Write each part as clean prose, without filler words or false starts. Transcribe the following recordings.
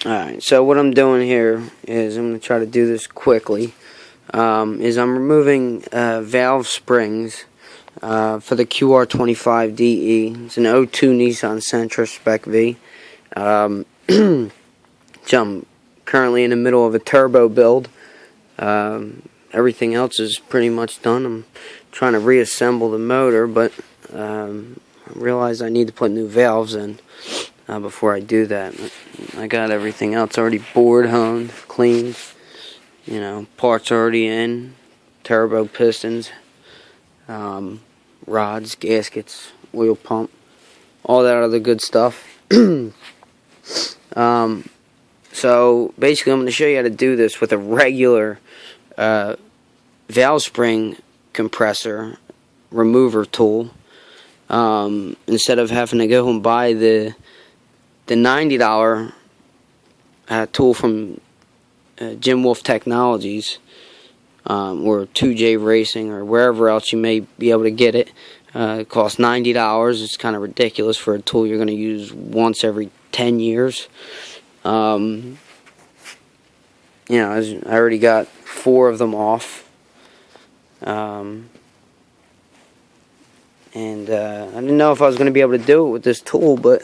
Alright, so what I'm doing here is I'm going to try to do this quickly. Is I'm removing valve springs for the Qr25 DE. It's an 02 Nissan Sentra Spec V. So I'm currently in the middle of a turbo build. Everything else is pretty much done. I'm trying to reassemble the motor, but I realized I need to put new valves in before I do that. I got everything else already bored, honed, cleaned. You know, parts already in, turbo pistons, rods, gaskets, oil pump, all that other good stuff. So basically I'm going to show you how to do this with a regular valve spring compressor remover tool, instead of having to go and buy the $90 tool from Jim Wolf Technologies, or 2J Racing, or wherever else you may be able to get it. It costs $90. It's kind of ridiculous for a tool you're going to use once every 10 years. You know, I already got 4 of them off. And I didn't know if I was going to be able to do it with this tool, but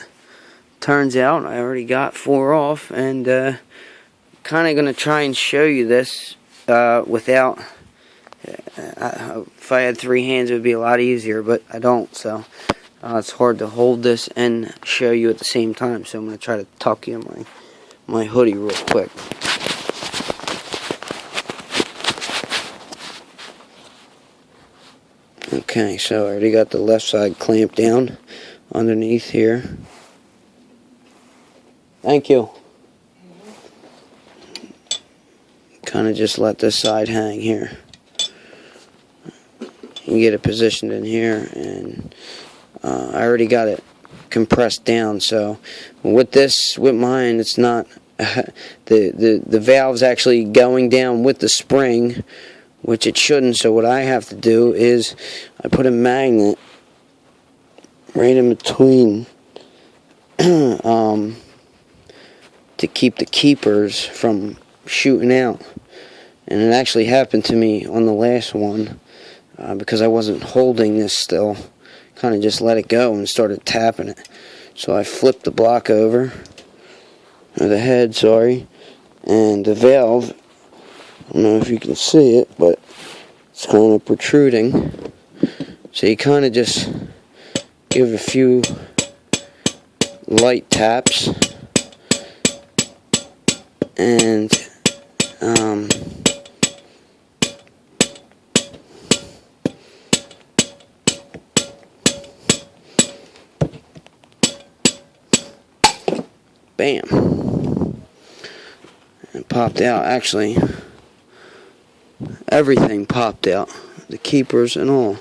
turns out I already got 4 off, and kind of going to try and show you this without, if I had 3 hands it would be a lot easier, but I don't, so it's hard to hold this and show you at the same time. So I'm going to try to tuck you in my hoodie real quick. Okay, so I already got the left side clamped down underneath here. Thank you. Kind of just let this side hang here. You get it positioned in here, and I already got it compressed down. So with mine, it's not the valve's actually going down with the spring, which it shouldn't. So what I have to do is I put a magnet right in between to keep the keepers from shooting out. And it actually happened to me on the last one, because I wasn't holding this still. Kind of just let it go and started tapping it. So I flipped the block over, or the head, sorry, and the valve, I don't know if you can see it, but it's kind of protruding. So you kind of just give a few light taps, and bam, it popped out. Actually, everything popped out, the keepers and all.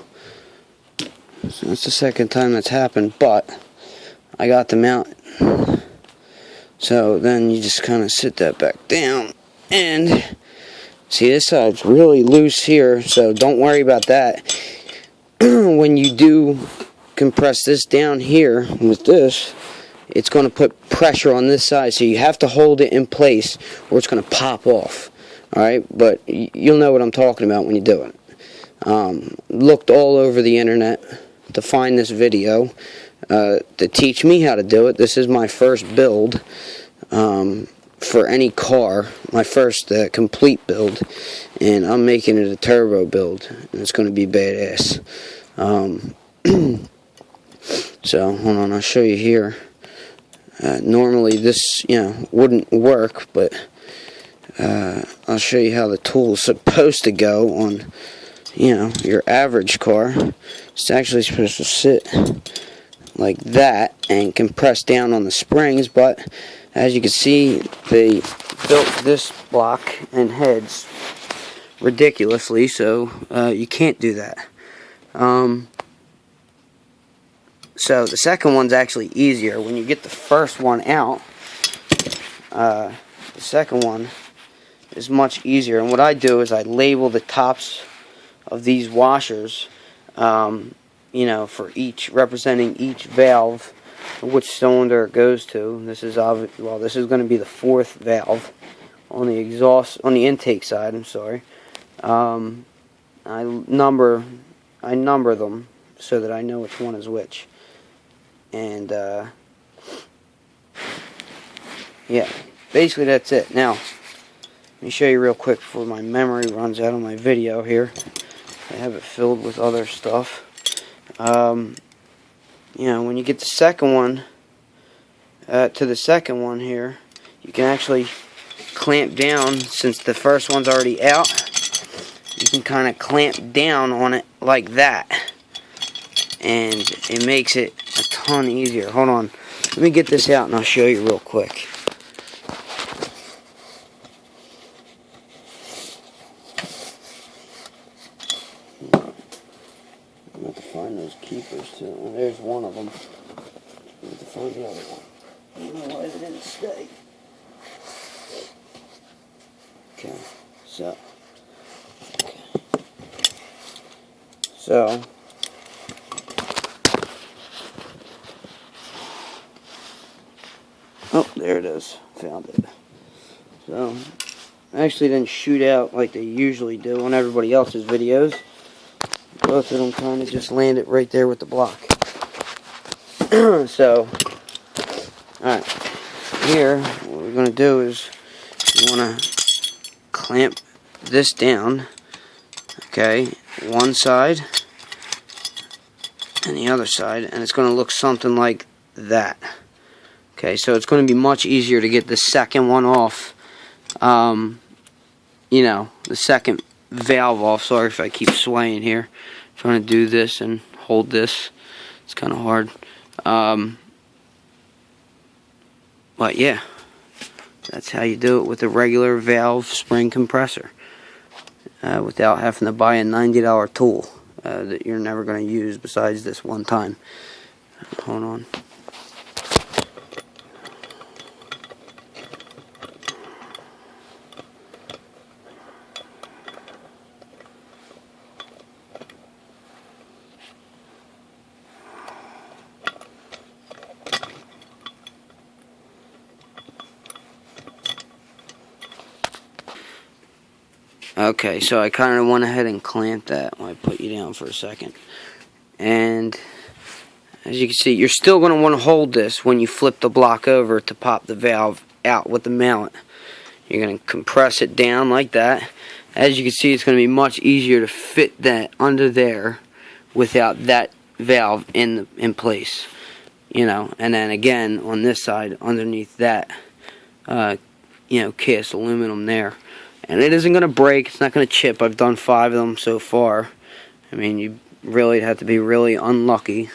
So that's the second time that's happened, but I got them out. So then you just kind of sit that back down, and see, this side's really loose here, so don't worry about that. When you do compress this down here with this, it's going to put pressure on this side, so you have to hold it in place or it's going to pop off. Alright, but you'll know what I'm talking about when you do it. Looked all over the internet to find this video to teach me how to do it. This is my first build for any car, my first complete build, and I'm making it a turbo build, and it's going to be badass. So hold on, I'll show you here. Normally this, wouldn't work, but I'll show you how the tool is supposed to go on, your average car. It's actually supposed to sit like that and compress down on the springs, but as you can see, they built this block and heads ridiculously, so you can't do that. So the second one's actually easier. When you get the first one out, the second one is much easier. And what I do is I label the tops of these washers, for each, representing each valve which cylinder it goes to. This is this is going to be the 4th valve on the exhaust, on the intake side. I'm sorry. I number them so that I know which one is which. And yeah, basically that's it. Now, let me show you real quick before my memory runs out on my video here. I have it filled with other stuff. You know, when you get the second one, to the second one here, you can actually clamp down. Since the first one's already out, you can kind of clamp down on it like that, and it makes it a ton easier. Hold on, let me get this out and I'll show you real quick. I have to find those keepers too. Well, there's one of them. I have to find the other one. I don't know why it didn't stay. Okay, so. Oh, there it is. Found it. So, I actually didn't shoot out like they usually do on everybody else's videos. Both of them kind of just landed right there with the block. So, alright. Here, what we're going to do is you want to clamp this down. Okay, one side and the other side, and it's going to look something like that. Okay, so it's going to be much easier to get the second one off. You know, the second valve off. Sorry if I keep swaying here. Trying to do this and hold this. It's kind of hard. But yeah, that's how you do it with a regular valve spring compressor. Without having to buy a $90 tool that you're never going to use besides this one time. Hold on. Okay, so I kind of went ahead and clamped that when I put you down for a second. And as you can see, you're still going to want to hold this when you flip the block over to pop the valve out with the mallet. You're going to compress it down like that. As you can see, it's going to be much easier to fit that under there without that valve in place. You know, and then again on this side underneath that, you know, cast aluminum there. And it isn't going to break. It's not going to chip. I've done 5 of them so far. I mean, you really have to be really unlucky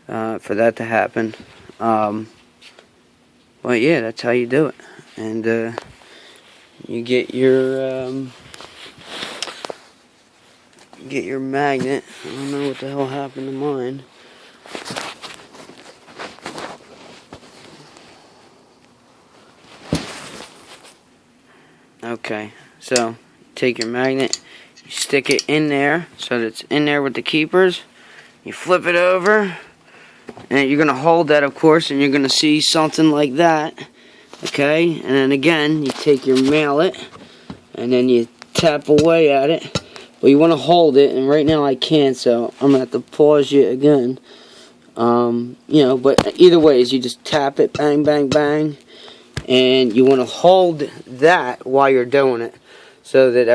for that to happen. But yeah, that's how you do it. And you get your magnet. I don't know what the hell happened to mine. Okay, so take your magnet, you stick it in there so that it's in there with the keepers. You flip it over, and you're going to hold that, of course, and you're going to see something like that. Okay, and then again, you take your mallet, and then you tap away at it. But you want to hold it, and right now I can't, so I'm going to have to pause you again. You know, but either way, you just tap it, bang, bang, bang. And you want to hold that while you're doing it so that